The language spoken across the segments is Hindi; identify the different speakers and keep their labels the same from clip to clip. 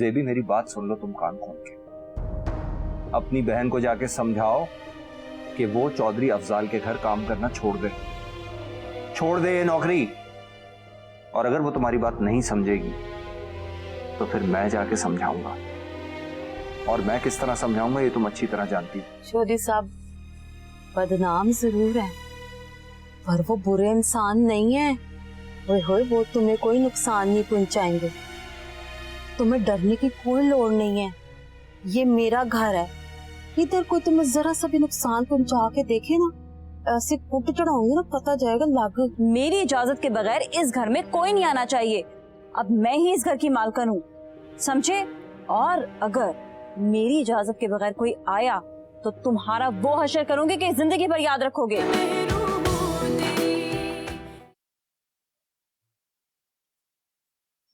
Speaker 1: जेबी मेरी बात सुन लो तुम कान खोल के। अपनी बहन को जाके समझाओ कि वो चौधरी अफजाल के घर काम करना छोड़ दे ये नौकरी। और अगर वो तुम्हारी बात नहीं समझेगी तो फिर मैं जाके समझाऊंगा, और मैं किस तरह समझाऊंगा ये तुम अच्छी तरह जानती हो।
Speaker 2: चौधरी साहब बदनाम जरूर है पर वो बुरे इंसान नहीं है। वो तुम्हें कोई नुकसान नहीं पहुंचाएंगे। तुम्हें डरने की कोई लोड़ नहीं है। ये मेरा घर है, इधर कोई तुम्हें जरा सा भी नुकसान पहुंचा के देखे ना, ऐसे कुट चढ़ाऊंगी ना, पता जाएगा लाग।
Speaker 3: मेरी इजाजत के बगैर इस घर में कोई नहीं आना चाहिए। अब मैं ही इस घर की मालकिन हूँ, समझे? और अगर मेरी इजाजत के बगैर कोई आया तो तुम्हारा वो हशर करूंगी कि जिंदगी भर याद रखोगे।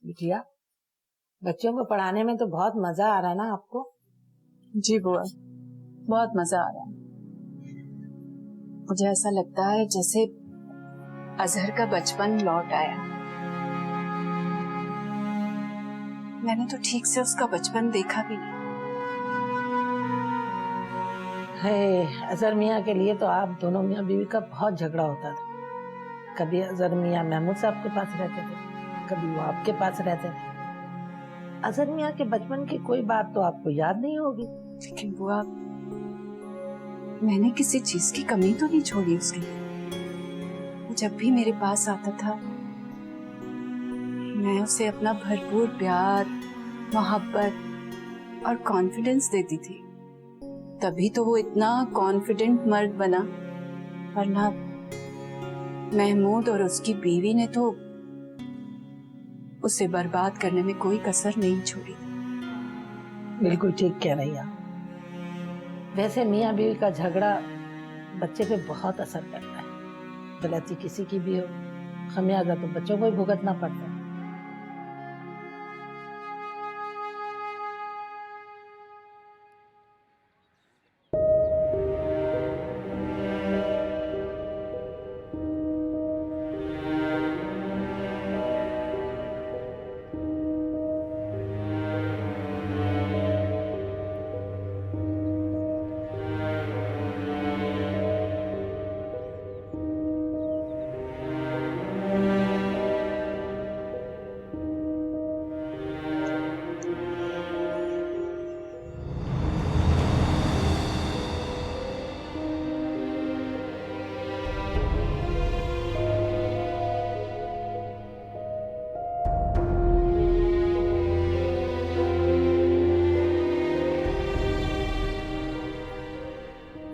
Speaker 4: बिटिया, बच्चों को पढ़ाने में तो बहुत मजा आ रहा है ना आपको?
Speaker 5: जी बुआ, बहुत मजा आ रहा है। मुझे ऐसा लगता है जैसे अजहर का बचपन लौट आया। मैंने तो ठीक से उसका बचपन देखा भी नहीं।
Speaker 4: है, अजहर मियाँ के लिए तो आप दोनों मियाँ बीवी का बहुत झगड़ा होता था। कभी अजहर मियाँ महमूद साहब के पास रहते थे, कभी वो आपके पास रहते थे। अजहर मियाँ के बचपन की कोई बात तो आपको याद नहीं होगी।
Speaker 5: लेकिन बुआ, मैंने किसी चीज की कमी तो नहीं छोड़ी उसके लिए। वो जब भी मेरे पास आता था मैं उसे अपना भरपूर प्यार, मोहब्बत और कॉन्फिडेंस देती थी। तभी तो वो इतना कॉन्फिडेंट मर्द बना। वरना महमूद और उसकी बीवी ने तो उसे बर्बाद करने में कोई कसर नहीं छोड़ी।
Speaker 4: बिल्कुल ठीक कह रही आप। वैसे मियाँ बीवी का झगड़ा बच्चे पे बहुत असर करता है। गलती किसी की भी हो, खमियाजा तो बच्चों को ही भुगतना पड़ता है।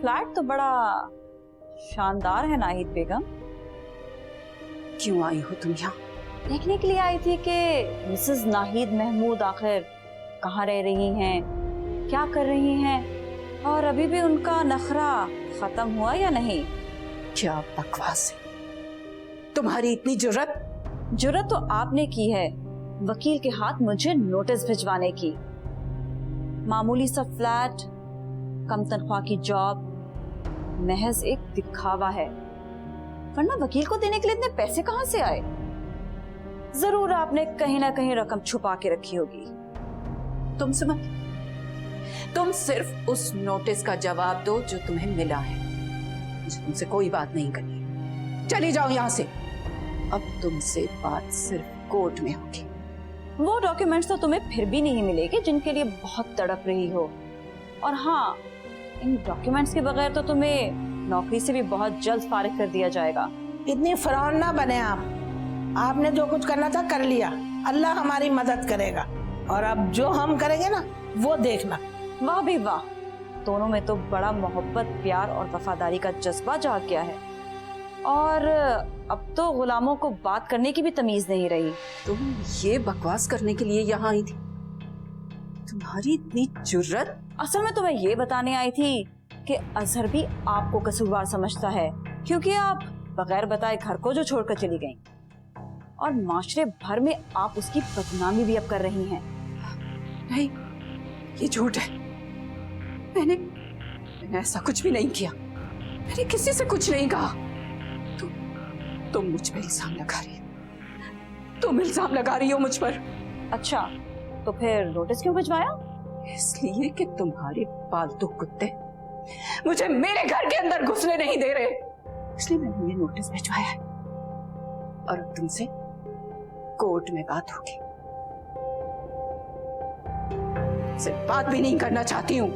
Speaker 3: फ्लैट तो बड़ा शानदार है नाहिद बेगम।
Speaker 5: क्यों आई हो तुम यहाँ?
Speaker 3: देखने के लिए आई थी कि मिसेस नाहिद महमूद आखिर कहाँ रह रही हैं, क्या कर रही हैं, और अभी भी उनका नखरा खत्म हुआ या नहीं।
Speaker 5: क्या बकवास है तुम्हारी, इतनी जुर्रत?
Speaker 3: जुर्रत तो आपने की है वकील के हाथ मुझे नोटिस भिजवाने की। मामूली सा फ्लैट, कम तनख्वाह की जॉब, महज एक दिखावा है। वरना वकील को देने के लिए इतने पैसे कहां से आए? जरूर आपने कहीं ना कहीं रकम छुपा के रखी होगी।
Speaker 5: तुम सिर्फ उस नोटिस का जवाब दो जो तुम्हें मिला है। मुझे तुमसे कोई बात नहीं करनी, चली जाओ यहाँ से। अब तुमसे बात सिर्फ कोर्ट में होगी।
Speaker 3: वो डॉक्यूमेंट्स तो तुम्हें फिर भी नहीं मिलेंगे जिनके लिए बहुत तड़प रही हो। और हाँ, इन डॉक्यूमेंट्स के बगैर तो तुम्हें नौकरी से भी बहुत जल्द फारिग कर दिया जाएगा।
Speaker 4: इतनी फरौन ना बने आप। आपने जो कुछ करना था कर लिया, अल्लाह हमारी मदद करेगा। और अब जो हम करेंगे ना वो देखना।
Speaker 3: वाह भी वाह, दोनों में तो बड़ा मोहब्बत, प्यार और वफादारी का जज्बा जाग गया है। और अब तो गुलामों को बात करने की भी तमीज नहीं रही।
Speaker 5: तुम ये बकवास करने के लिए यहाँ आई थी? तुम्हारी इतनी जुर्रत?
Speaker 3: असल में तो मैं ये बताने आई थी कि अजहर भी आपको कसूरवार समझता है, क्योंकि आप बगैर बताए घर को जो छोड़कर चली गईं, और माशरे भर में आप उसकी बदनामी भी अब कर रही हैं।
Speaker 5: नहीं, ये झूठ है। मैंने ऐसा कुछ भी नहीं किया। मैंने किसी से कुछ नहीं कहा। तुम मुझ पर इल्जाम लगा रही हो। तुम इल्जाम लगा रही हो मुझ पर।
Speaker 3: अच्छा, तो फिर नोटिस क्यों भिजवाया?
Speaker 5: इसलिए कि तुम्हारे पालतू कुत्ते मुझे मेरे घर के अंदर घुसने नहीं दे रहे, इसलिए मैंने ये नोटिस भिजवाया है। और अब तुमसे कोर्ट में बात होगी, सिर्फ बात भी नहीं करना चाहती हूँ।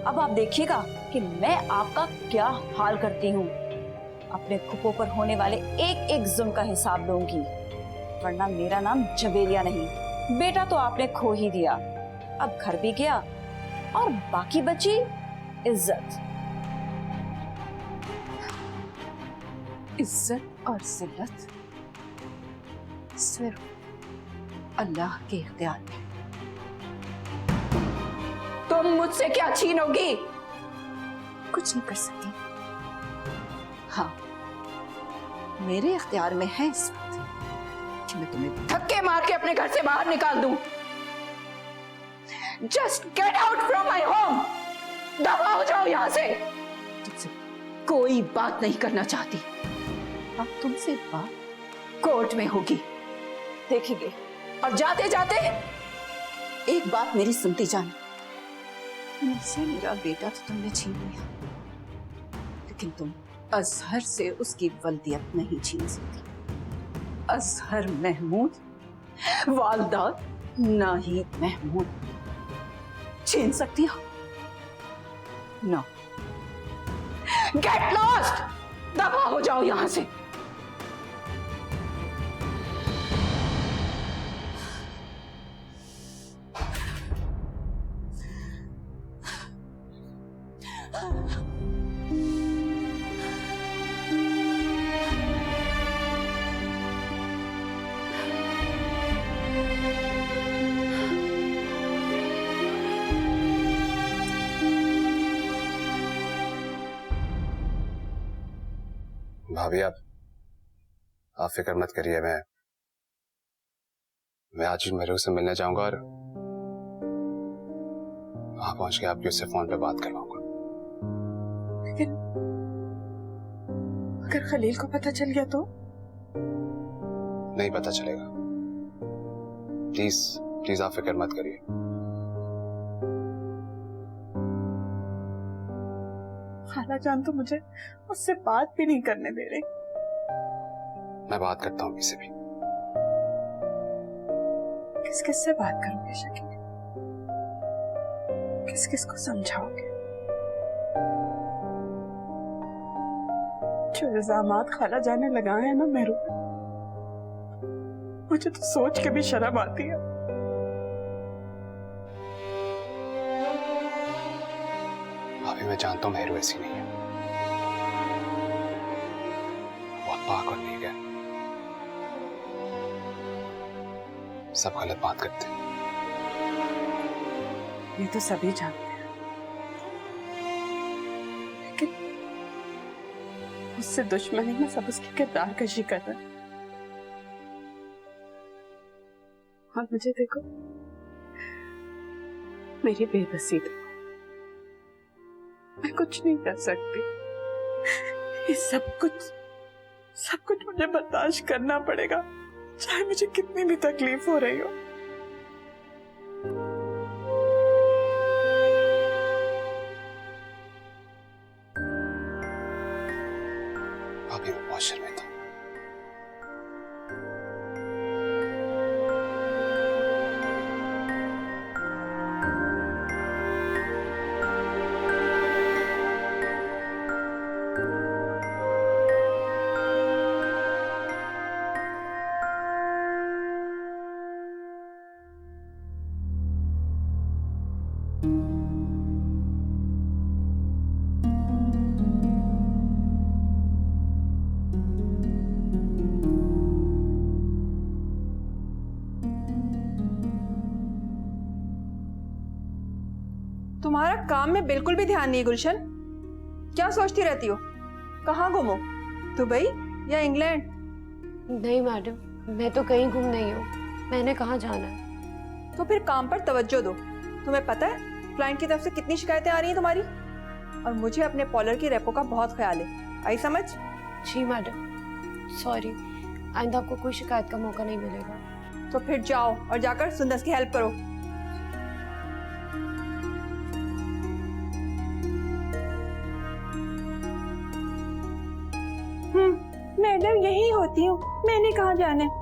Speaker 3: अब आप देखिएगा कि मैं आपका क्या हाल करती हूँ। अपने फूफो पर होने वाले एक एक जुल्म का हिसाब लूंगी, वरना मेरा नाम जबेलिया नहीं। बेटा तो आपने खो ही दिया, अब घर भी गया और बाकी बची इज्जत।
Speaker 5: इज्जत और जिल्लत सिर्फ अल्लाह के इख्तियार में। तुम मुझसे क्या छीनोगी? कुछ नहीं कर सकती। हाँ, मेरे इख्तियार में है इस वक्त कि मैं तुम्हें धक्के मार के अपने घर से बाहर निकाल दूं। Just get out from my home. दफा हो जाओ यहां से। तुमसे कोई बात नहीं करना चाहती। अब तुमसे बात कोर्ट में होगी, देखेंगे। और जाते जाते एक बात मेरी सुनती जाना, मुझसे मेरा बेटा तो तुमने छीन लिया, लेकिन तुम अजहर से उसकी वल्दियत नहीं छीन सकती। अजहर महमूद वालदा नाहिद महमूद छीन सकती हो? नो। Get lost. दफा हो जाओ यहां से।
Speaker 6: भाभी आप फिक्र मत करिए, मैं आज ही मेरे से मिलने जाऊंगा और वहां पहुंच के आपकी उससे फोन पे बात करवाऊंगा।
Speaker 5: लेकिन अगर खलील को पता चल गया तो?
Speaker 6: नहीं पता चलेगा। प्लीज प्लीज आप फिक्र मत करिए।
Speaker 5: खाला जान तो मुझे उससे बात भी नहीं करने दे रही।
Speaker 6: मैं बात करता हूँ किसी भी।
Speaker 5: किस किस से बात करोगे शकील? किस किस को समझाओगे? जो इल्जामात खाला जाने लगाए हैं ना मेरू पे, मुझे तो सोच के भी शर्म आती है।
Speaker 6: भाभी मैं जानता हूं मेहरू ऐसी नहीं है, बहुत पाक और नेक है। सब गलत बात करते हैं।
Speaker 5: ये तो सभी जानते हैं, लेकिन उससे दुश्मनी में सब उसकी किरदार कशी कर रहे हैं। और मुझे देखो, मेरी बेबसी तो मैं कुछ नहीं कर सकती। ये सब कुछ मुझे बर्दाश्त करना पड़ेगा, चाहे मुझे कितनी भी तकलीफ हो रही हो।
Speaker 6: भाभी मैं बहुत शर्मिंदा हूं।
Speaker 7: तुम्हारा काम में बिल्कुल भी ध्यान नहीं गुलशन। क्या सोचती रहती हो? कहाँ गुमो? दुबई या इंग्लैंड?
Speaker 8: नहीं मैडम, मैं तो कहीं गुम नहीं हूँ। मैंने कहाँ जाना है?
Speaker 7: तो फिर काम पर तवज्जो दो। तुम्हें पता है क्लाइंट की तरफ से कितनी शिकायतें आ रही हैं तुम्हारी? और मुझे अपने पॉलर की रेपो का बहुत ख्याल है। आई समझ?
Speaker 8: जी मैडम, सॉरी, आइंदा आपको कोई शिकायत का मौका नहीं मिलेगा।
Speaker 7: तो फिर जाओ और जाकर सुंदर की हेल्प करो। यही होती हूँ, मैंने कहाँ जाना है।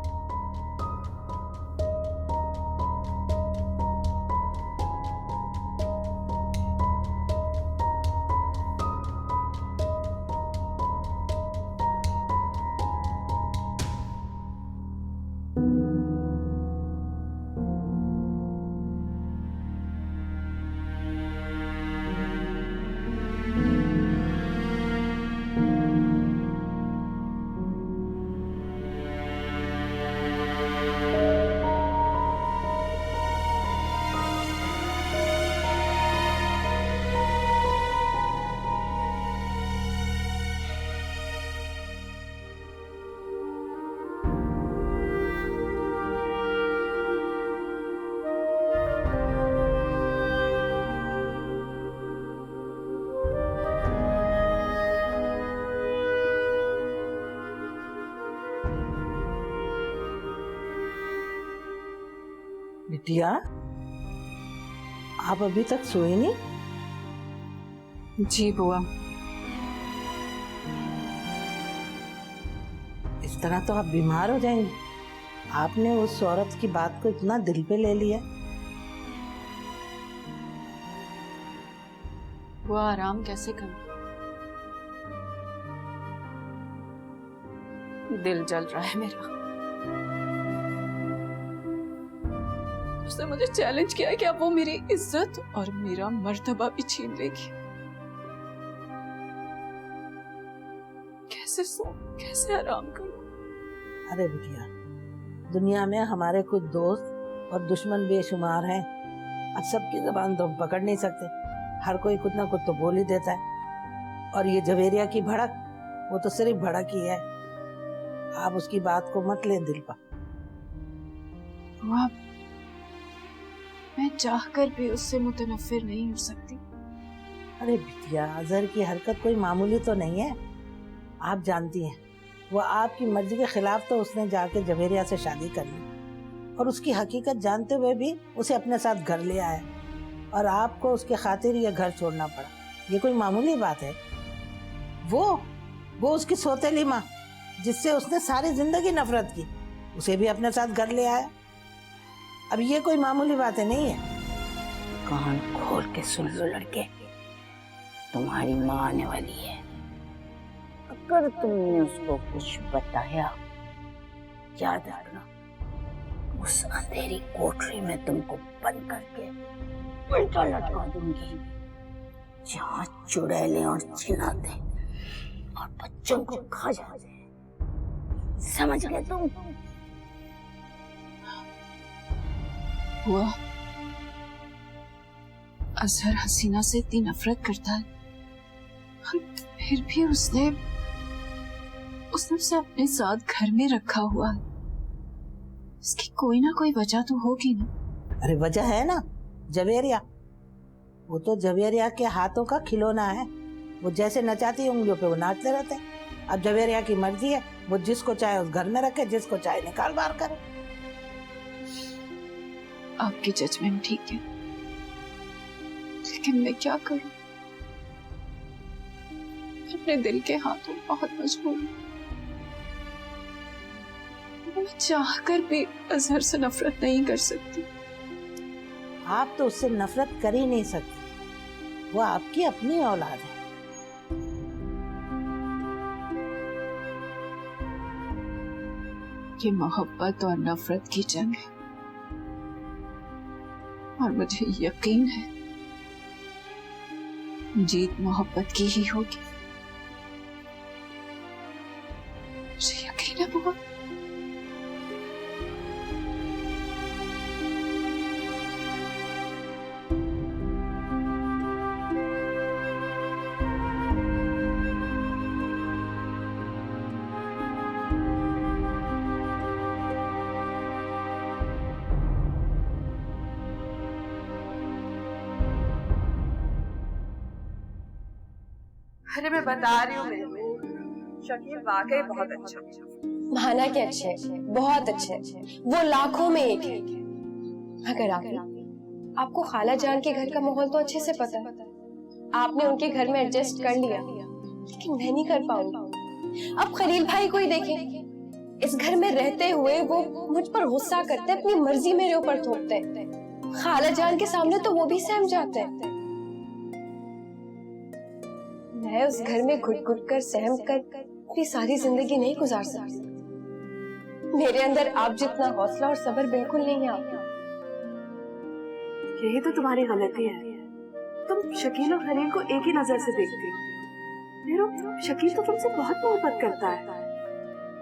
Speaker 4: बिटिया, आप अभी तक सोए नहीं?
Speaker 5: जी बुआ।
Speaker 4: इस तरह तो आप बीमार हो जाएंगे। आपने उस औरत की बात को इतना दिल पे ले लिया।
Speaker 5: बुआ आराम कैसे करूं? दिल जल रहा है मेरा। उसने मुझे चैलेंज किया कि अब वो मेरी इज्जत और मेरा मर्तबा भी छीन लेगी। कैसे सो, कैसे आराम करूं?
Speaker 4: अरे बिटिया, दुनिया में हमारे कुछ दोस्त और दुश्मन बेशुमार हैं। अब सबकी जुबान तो हम पकड़ नहीं सकते। हर कोई कुछ ना कुछ तो बोल ही देता है। और ये जवेरिया की भड़क, वो तो सिर्फ भड़क ही है। आप उसकी बात को मत लें दिल पर।
Speaker 5: बुआ, मैं चाहकर भी उससे मुतनफिर नहीं हो सकती।
Speaker 4: अरे बिटिया, अजहर की हरकत कोई मामूली तो नहीं है। आप जानती हैं, वो आपकी मर्जी के खिलाफ तो उसने जाके जवेरिया से शादी कर ली और उसकी हकीकत जानते हुए भी उसे अपने साथ घर ले आया और आपको उसके खातिर ये घर छोड़ना पड़ा। ये कोई मामूली बात है? वो उसकी सौतेली माँ, जिससे उसने सारी जिंदगी नफरत की, उसे भी अपने साथ घर ले आया। अब ये कोई मामूली बातें नहीं है।
Speaker 9: कान खोल के सुन लो लड़के, तुम्हारी माँ आने वाली है। अगर तुमने उसको कुछ बताया, याद रखना उस अंधेरी कोठरी में तुमको बंद करके उल्टा लटका दूंगी, जहाँ चुड़ैलें और चिनाते और बच्चों को खा जाते। समझ गए तुम?
Speaker 5: हुआ अजहर हसीना से इतनी नफरत करता है, फिर भी उसने उसे अपने साथ घर में रखा हुआ है। इसकी कोई ना कोई वजह तो होगी ना।
Speaker 4: अरे वजह है ना, जवेरिया। वो तो जवेरिया के हाथों का खिलौना है। वो जैसे नचाती उंगलियों पे वो नाचते रहते हैं। अब जवेरिया की मर्जी है, वो जिसको चाहे उस घर में रखे, जिसको चाहे निकाल बाहर करे।
Speaker 5: आपकी जजमेंट ठीक है, लेकिन मैं क्या करूं? अपने दिल के हाथों बहुत मजबूर हूं। मैं चाहकर भी अजहर से नफरत नहीं कर सकती।
Speaker 4: आप तो उससे नफरत कर ही नहीं सकती। वो आपकी अपनी औलाद है।
Speaker 5: ये मोहब्बत और नफरत की जंग है, और मुझे यकीन है जीत मोहब्बत की ही होगी। मुझे यकीन है बुआ।
Speaker 7: अरे मैं बता रही हूँ, शकील वाकई बहुत अच्छा।
Speaker 8: माना के अच्छे, बहुत अच्छे, वो लाखों में एक है। मगर आपको खाला जान के घर का माहौल तो अच्छे से पता है। आपने उनके घर में एडजस्ट कर लिया, लेकिन मैं नहीं कर पाऊंगी। अब खलील भाई को ही देखें, इस घर में रहते हुए वो मुझ पर गुस्सा करते, अपनी मर्जी मेरे ऊपर थोपते। खाला जान के सामने तो वो भी सहम जाते हैं। मैं उस घर में घुट घुट कर सहम कर अपनी सारी जिंदगी नहीं गुजार सकती। मेरे अंदर आप जितना हौसला और सब्र बिल्कुल नहीं है। आप
Speaker 10: यही तो तुम्हारी गलती है। तुम शकील और खलील को एक ही नजर से देखती हो। मेरू, शकील तो तुमसे बहुत मोहब्बत करता है,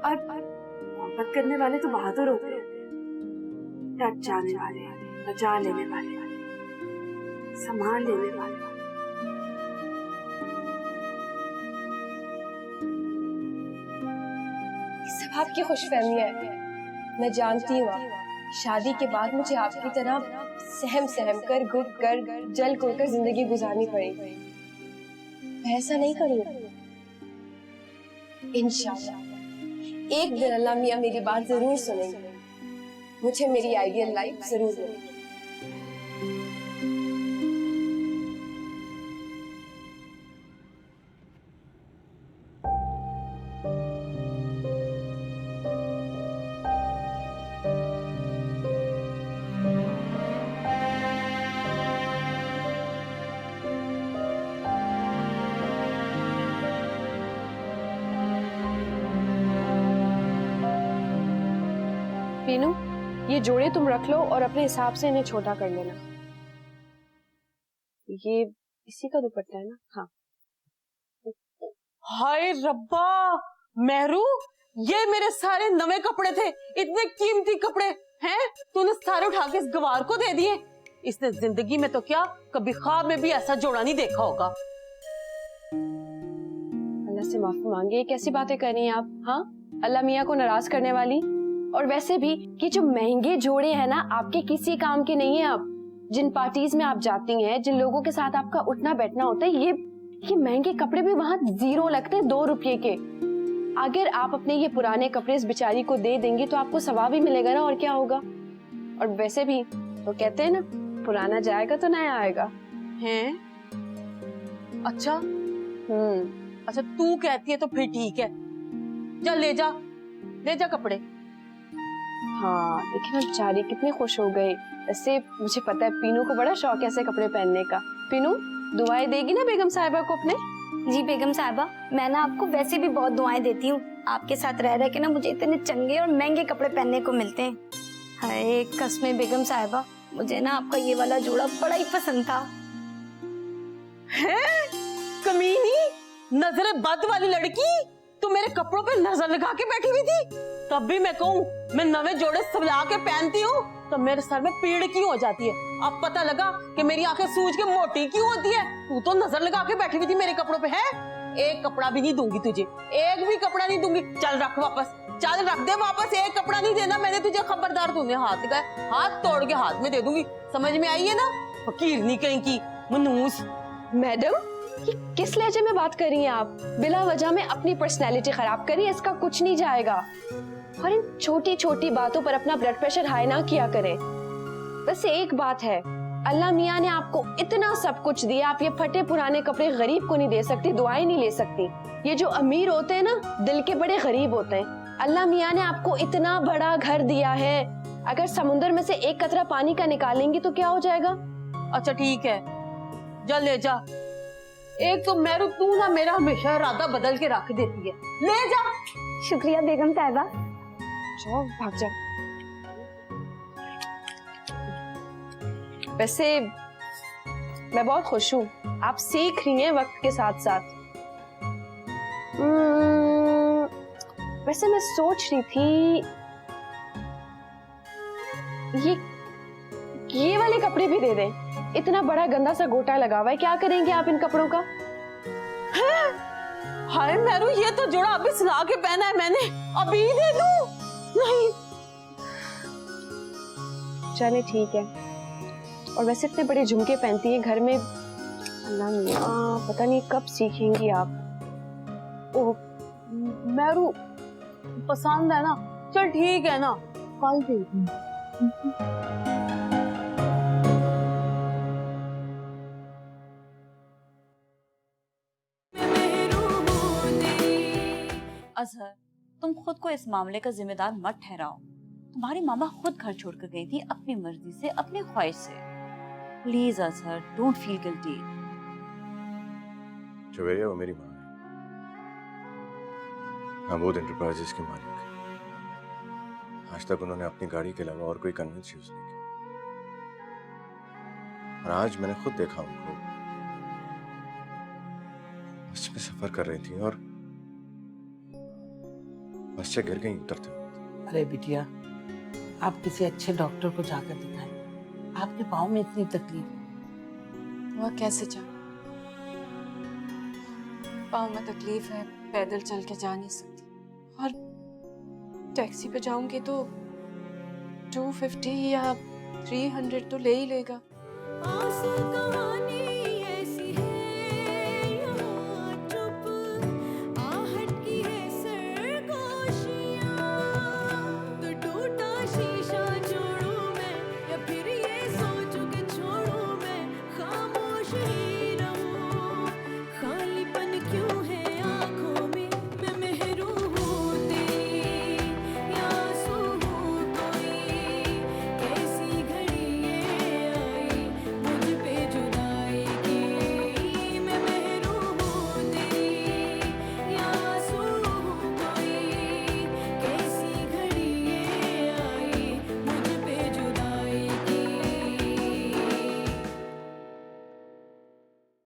Speaker 10: और मोहब्बत करने वाले तो बहादुर होते हैं, डट जाने वाले, बचा लेने वाले, संभाल लेने वाले।
Speaker 8: सब आपकी खुशफहमी है। मैं जानती हूँ आप शादी के बाद मुझे आपकी तरह सहम सहम कर, घुट कर, जल घोल कर जिंदगी गुजारनी पड़ेगी। मैं ऐसा नहीं करूँगी। इंशाल्लाह एक दिन अल्लाह मियाँ मेरी बात जरूर सुनेंगे। मुझे मेरी आइडियल लाइफ जरूर मिलेगी। पीनू, ये जोड़े तुम रख लो और अपने हिसाब से इन्हें छोटा कर लेना। ये इसी का दुपट्टा है ना? हाँ।
Speaker 11: हाय रब्बा, मेहरू, ये मेरे सारे नवे कपड़े थे, इतने कीमती कपड़े हैं, तूने सारे उठा के इस गवार को दे दिए। इसने जिंदगी में तो क्या कभी ख्वाब में भी ऐसा जोड़ा नहीं देखा होगा।
Speaker 8: अल्लाह से माफी मांगे, ये कैसी बातें कर रही हैं आप? हाँ, अल्लाह मियाँ को नाराज करने वाली। और वैसे भी ये जो महंगे जोड़े हैं ना, आपके किसी काम के नहीं है। आप जिन पार्टीज में आप जाती हैं, जिन लोगों के साथ आपका उठना बैठना होता है, ये महंगे कपड़े भी वहाँ 0 लगते हैं, 2 रुपये के। अगर आप अपने ये पुराने कपड़े इस बेचारी को दे देंगी तो आपको सवाब भी मिलेगा ना, और क्या होगा। और वैसे भी तो कहते हैं ना, पुराना जाएगा तो नया आएगा।
Speaker 11: हैं? अच्छा, अच्छा तू कहती है तो फिर ठीक है, चल ले जा कपड़े।
Speaker 8: हाँ, देखिए ना बेचारी कितनी खुश हो गई। ऐसे मुझे पता है पीनू को बड़ा शौक है ऐसे कपड़े पहनने का। पीनू, दुआएं देगी ना बेगम साहिबा को अपने?
Speaker 12: जी बेगम साहिबा, मैं ना आपको वैसे भी बहुत दुआएं देती हूँ। आपके साथ रह के ना मुझे इतने चंगे और महंगे कपड़े पहनने को मिलते हैं। हाय कसमें बेगम साहिबा, मुझे ना आपका ये वाला जोड़ा बड़ा ही पसंद था।
Speaker 11: है कमीनी, नजर बद वाली लड़की, तू मेरे कपड़ों पे नजर लगा के बैठी हुई थी। तब भी मैं कहूँ मैं नवे जोड़े सवला के पहनती हूँ तो मेरे सर में पीड़ क्यों हो जाती है। अब पता लगा कि मेरी आंखें सूज के मोटी क्यों होती है। तू तो नजर लगा के बैठी हुई थी मेरे कपड़ों पे। है, एक कपड़ा भी नहीं दूंगी तुझे, एक भी कपड़ा नहीं दूंगी। चल रख वापस, चल रख दे वापस, एक कपड़ा नहीं देना मैंने तुझे, खबरदार। तूने हाथ तोड़ के हाथ में दे दूंगी, समझ में आई है ना? फकीर नहीं कहीं की मनूस।
Speaker 8: मैडम, ये किस लहजे में बात कर रही हैं आप? बिला वजह में अपनी पर्सनैलिटी खराब करी, इसका कुछ नहीं जाएगा। और इन छोटी छोटी बातों पर अपना ब्लड प्रेशर हाई ना किया करें। वैसे एक बात है, अल्लाह मियाँ ने आपको इतना सब कुछ दिया, आप ये फटे पुराने कपड़े गरीब को नहीं दे सकती, दुआएं नहीं ले सकती। ये जो अमीर होते हैं ना, दिल के बड़े गरीब होते हैं। अल्लाह मियाँ ने आपको इतना बड़ा घर दिया है, अगर समुद्र में से एक कतरा पानी का निकालेंगी तो क्या हो जाएगा?
Speaker 11: अच्छा ठीक है, जा ले जा। एक तो मेरू, तू ना मेरा हमेशा इरादा बदल के रख देती है। ले जा।
Speaker 12: शुक्रिया बेगम साहिबा।
Speaker 8: जाओ, भाग जा। वैसे मैं बहुत खुश हूँ, आप सीख रही हैं वक्त के साथ साथ। वैसे मैं सोच रही थी ये वाले कपड़े भी दे दें। इतना बड़ा गंदा सा गोटा लगा हुआ है, क्या करेंगे आप इन कपड़ों का?
Speaker 11: हाय मेरू, ये तो जोड़ा अभी सिला के पहना है मैंने, अभी दे दूं? नहीं।
Speaker 8: चले ठीक है। और वैसे इतने बड़े झुमके पहनती है घर में, अल्लाह मियाँ पता नहीं कब सीखेंगी आप।
Speaker 11: ओह मेरू, पसंद है ना? चल ठीक है ना, कल दे दूं। अजहर,
Speaker 3: तुम खुद को इस मामले का जिम्मेदार मत ठहराओ। तुम्हारी मामा खुद घर छोड़कर गई थी अपनी मर्जी से, अपनी ख्वाहिश से। Please Azhar, don't feel guilty.
Speaker 13: Juveria वो मेरी माँ है, अबूद एंटरप्राइजेस के मालिक। आज तक उन्होंने अपनी गाड़ी के अलावा और कोई कन्वेंस यूज नहीं किया, और आज मैंने खुद देखा उनको बस में सफर कर रही थी और बस से गिर गई उतरते वक्त।
Speaker 4: अरे बिटिया, आप किसी अच्छे डॉक्टर को जाकर दिखाएं। आपके पाँव में इतनी तकलीफ है।
Speaker 10: वह कैसे जाए? पाँव में तकलीफ है, पैदल चल के जा नहीं सकती, और टैक्सी पे जाऊंगी तो 250 या 300 तो ले ही लेगा।